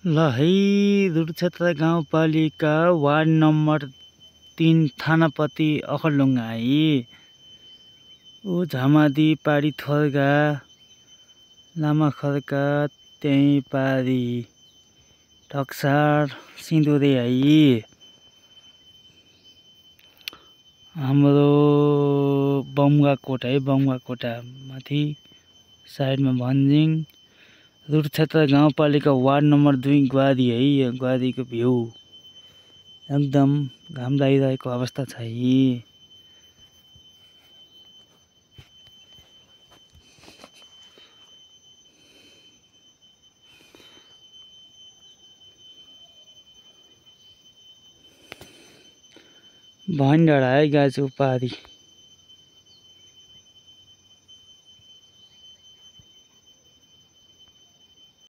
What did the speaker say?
ल है रुडक्षेत्र गाउँपालिका वार्ड नम्बर 3 थानापति अखलढुङ्गा है ऊ झामादी पाडी थर्गा लामाखर्का त्यही पारी टक्सार सिन्धुरे है हाम्रो बमगाकोट है बमगाकोटा माथि साइडमा भन्जिङ रुडक्षेत्र गाउँपालिका वार्ड नम्बर 2 ग्वादी है यो ग्वादीको भ्यू एकदम घाम लागिरहेको अवस्था छ है। भैन डाँडा है गाजु पारी।